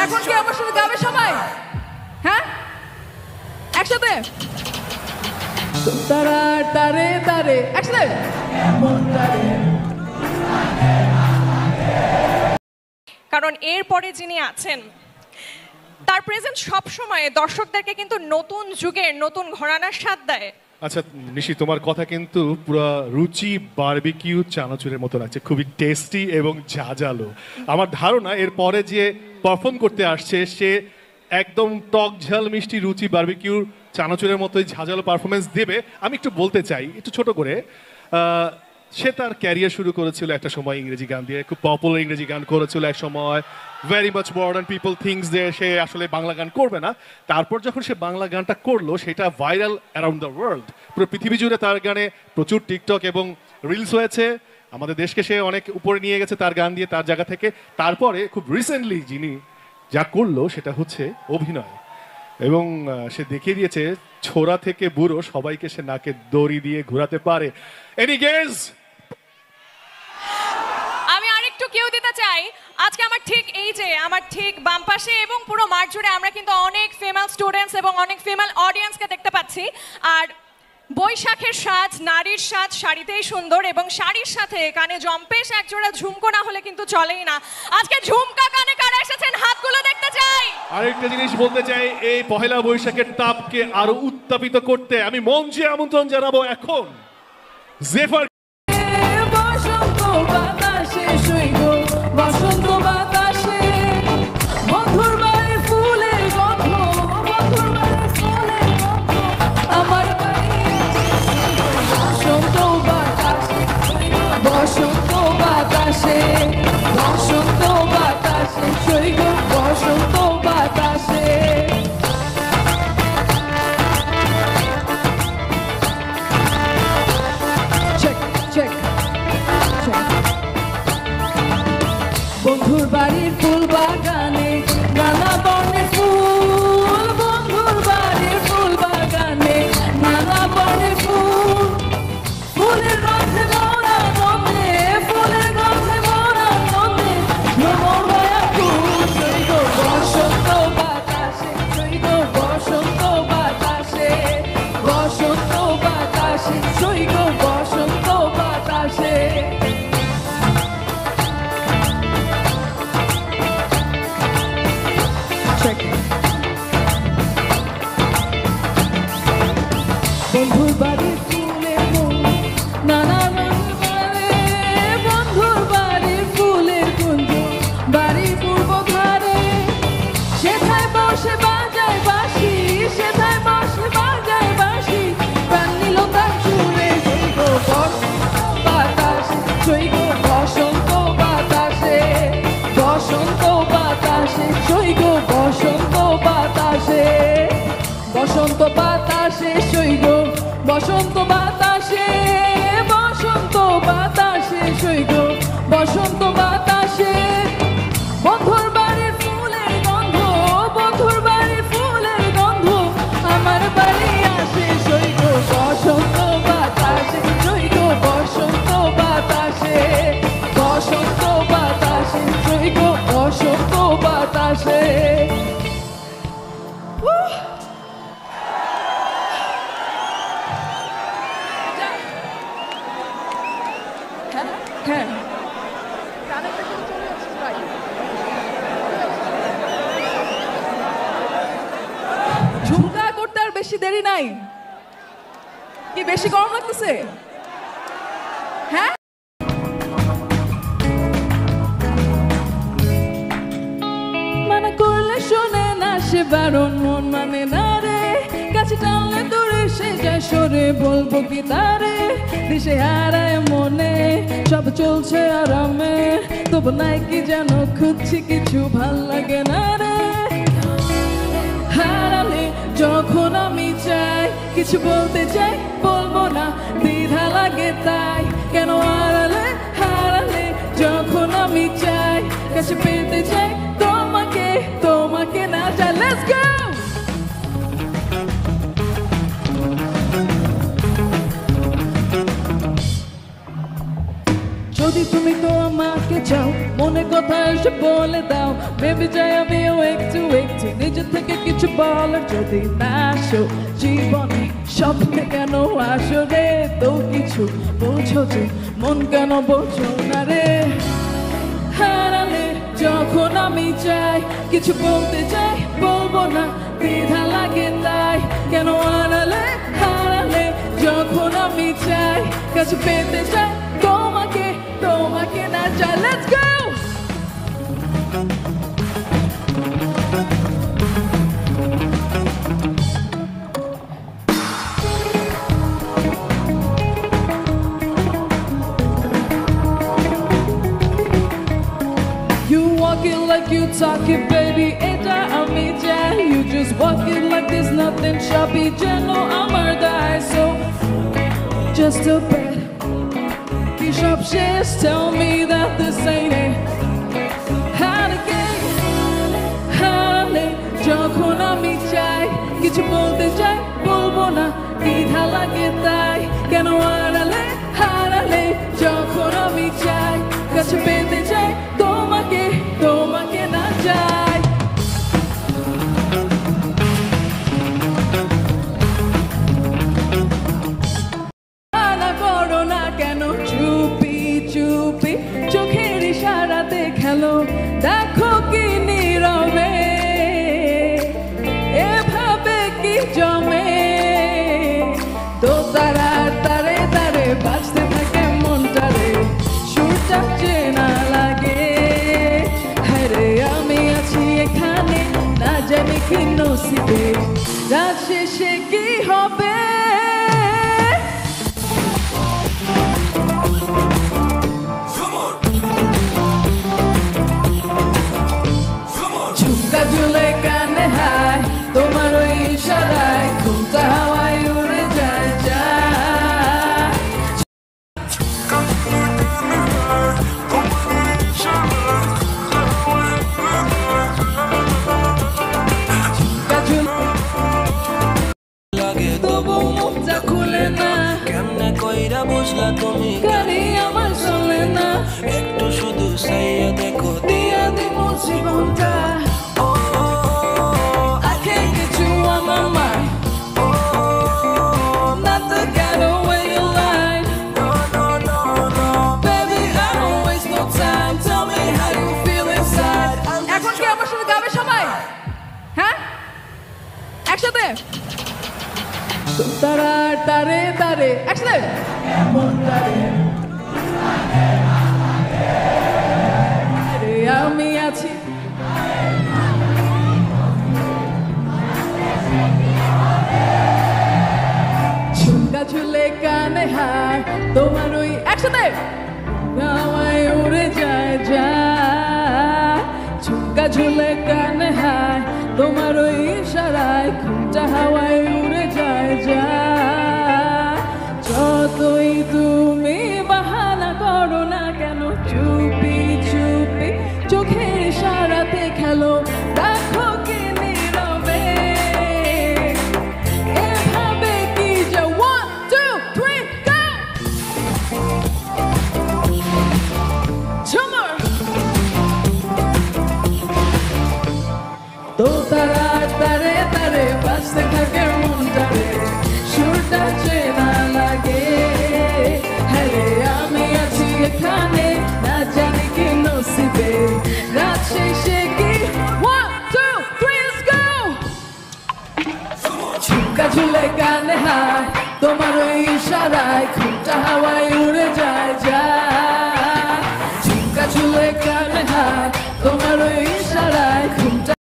এখন কি আমার সাথে গাবে সবাই? হ্যাঁ, একসাথে তারা তারে তারে একসাথে। কারণ এরপরে যিনি আছেন তার প্রেজেন্ট সব সময় দর্শকদেরকে কিন্তু নতুন যুগের নতুন ঘরানার স্বাদ দেয়। আচ্ছা নিশি, তোমার কথা কিন্তু পুরো রুচি বারবিকিউ চানাচুরের মতো লাগছে, খুবই টেস্টি এবং ঝাঁঝালো। আমার ধারণা এরপরে যে পারফর্ম করতে আসছে সে একদম টক ঝাল মিষ্টি রুচি বারবিকিউর চানাচুরের মতোই ঝাঁঝালো পারফরমেন্স দেবে। আমি একটু বলতে চাই একটু ছোট করে, সে তার ক্যারিয়ার শুরু করেছিল একটা সময় ইংরেজি গান দিয়ে, খুব পপুলার ইংরেজি গান করেছিল এক সময়, very much modern people things যে সে আসলে বাংলা গান করবে না। তারপর যখন সে বাংলা গানটা করলো সেটা ভাইরাল অ্যারাউন্ড দ্য ওয়ার্ল্ড, পুরো পৃথিবী জুড়ে তার গানে প্রচুর টিকটক এবং রিলস হয়েছে। আমাদের দেশকে সে অনেক উপরে নিয়ে গেছে তার গান দিয়ে, তার জায়গা থেকে। তারপরে খুব রিসেন্টলি যিনি যা করলো সেটা হচ্ছে অভিনয়, এবং সে দেখিয়ে দিয়েছে ছোড়া থেকে বুড়ো সবাইকে সে নাকে দড়ি দিয়ে ঘোরাতে পারে। এনি গেস, আমি আরেকটু কেউ দিতে চাই। আজকে আমার ঠিক এই যে আমার ঠিক বাম পাশে এবং পুরো মাঠ জুড়ে আমরা কিন্তু অনেক ফিমেল স্টুডেন্টস এবং অনেক ফিমেল অডিয়েন্সকে দেখতে পাচ্ছি। আর বৈশাখের সাজ, নারীর সাজ শাড়িতেই সুন্দর, এবং শাড়ির সাথে কানে জম্পেশ একজোড়া ঝুমকো না হলে কিন্তু চলেই না। আজকে ঝুমকা কানে কারা এসেছেন হাতগুলো দেখতে চাই। আরেকটা জিনিস বলতে চাই, এই পহেলা বৈশাখের তাপকে আরো উত্তাপিত করতে আমি মঞ্চে আমন্ত্রণ জানাবো এখন জেফার। বসন্ত বাতাসে সৈগ, বসন্ত বাতাসে বন্ধুর বাড়ির ফুলের গন্ধ, বন্ধুর বাড়ির ফুলের গন্ধ আমার বাড়ি। বসন্ত বাতাসে, বসন্ত বাতাসে, বসন্ত বাতাসে সৈগ, বসন্ত বাতাসে। বন্ধুর বাড়ির ফুল বাগানে নানা বর্ণের ফুল, বন্ধুর বাড়ির ফুল বাগানে নানা বর্ণের ফুল, ফুলের গন্ধে মোরা নন্দে, ফুলের গন্ধে মোরা নন্দে ভ্রমর হয়ে ফুল। সৈগ বসন্ত বাতাসে, সৈগ বসন্ত বাতাসে, বসন্ত বাতাসে সৈগ, বসন্ত বাতাসে। বন্ধুর বাড়ির ফুলের গুঞ্জ নানা রঙে, বন্ধুর বাড়ির ফুলের গুঞ্জ বাড়ির পূর্ব ধারে, সেথায় বসে বাজায় বাঁশি, সেথায় বসে বাজায় বাঁশি, প্রাণ নিল তার সুরে। সৈগ বসন্ত বাতাসে, সৈগ বসন্ত বাতাসে, বসন্ত বাতাসে সৈগ, বসন্ত বাতাসে, বসন্ত বাতাসে সৈগ, বসন্ত বাতাসে, বসন্ত বাতাসে সৈগ, বসন্ত বাতাসে। বন্ধুর বাড়ির ফুলের গন্ধ, বন্ধুর বাড়ির ফুলের গন্ধ আমার বাড়ি আসে। সৈগ বসন্ত বাতাসে সৈগ, বসন্ত বাতাসে, বসন্ত বাতাসে সৈগ, বসন্ত বাতাসে। হ্যাঁ, ঝুমকা করতে আর বেশি দেরি নাই। কি বেশি গরম লাগতেছে? হ্যাঁ, মানা করলে শোনে না সে বারণ, মন মানে না রে, কাছে টানলে দূরে সে যায় সরে, বলবো কি তারে দিশে হারায় মনে, সব চলছে আরামে তবু নাই কি যেন খুঁজছি কিছু ভাল লাগে না রে। হারালে যখন আমি চাই কিছু বলতে চাই, বলবো না দ্বিধা লাগে তাই, কেন হারালে হারালে যখন আমি চাই কাছে পেতে চাই তোমাকে, তোমাকে না চাই। Let's go. যদি তুমি তো আমাকে চাও, মনে কথা এসে বলে দাও, ভেবে যাই আমিও কিছু বলার যদি না আসো জীবনে স্বপ্নে কেন আসো রে তো কিছু বোঝো যে মন কেন বোঝো না রে হারালে যখন আমি চাই কিছু বলতে চাই বলবো না দ্বিধা লাগে তাই কেন হারালে যখন আমি চাই কাছে পেতে চাই তোমাকে তোমাকে না চাই let's go Like you talk it, baby, এটা আমি চাই. You just walk it like there's nothing shabby. General, আমার die, so just a bit. These shop shares tell me that this ain't it. How to get, হারালে যখন আমি চাই কিছু বলতে চাই বলবো না দ্বিধা লাগে তাই কেন হারালে যখন আমি চাই কাছে পেতে চাই তোমাকে তোমাকে না চাই না করো না কেন চুপি চুপি চোখের ইশারাতে খেলো দেখো কি নীরবে এভাবে কি জমে দোতারার তারে তারে বাজতে থাকে মনটারে সুরটা চেনা লাগে হরে আমি আছি এখানে না জানি কি নসিবে রাত শেষে কি হবে ঝুমকা ঝুলে কানে হায় তোমার ওই ইশারায় ঘুমটা হাওয়ায় উড়ে যায় যায় ঝুমকা ঝুলে তবু মুখটা খুলে না কেমনে কইরা বুঝলা তুমি গাড়ি আমার চলে না একটু শুধু সাইয়া দেখো দিয়া দিমু জীবনটা I can't get you on my mind Not the getaway line Baby, I don't waste no time Tell me how you feel inside এখন কি আমার সাথে গাবে সবাই হ্যাঁ একসাথে তারার তারে তারে একসাথে আমি আছি ঝুমকা ঝুলে কানে হায় তোমার ওই একসাথে হাওয়ায় উড়ে যায় যায় ঝুমকা ঝুলে কানে হায় তোমার ওই ইশারায় ঘুমটা হাওয়ায় উড়ে যায় যায় যতই তুমি বাহানা করো না কেন চুপি চুপি চোখের ইশারাতে খেলো দেখো কি নীরবে এভাবে কি যে 1 2 3 go ঝুমর তো তারার তারে তারে বাজতে থাকে মনটারে সুরটা চেনা লাগে হরে আমি আছি এখানে না জানি কি নসিবে রাত শেষে কি 1 2 3 let's go ঝুমকা ঝুলে কানে হায় তোমার ওই ইশারায় ঘুমটা হাওয়ায় উড়ে যায় যায় ঝুমকা ঝুলে কানে হায়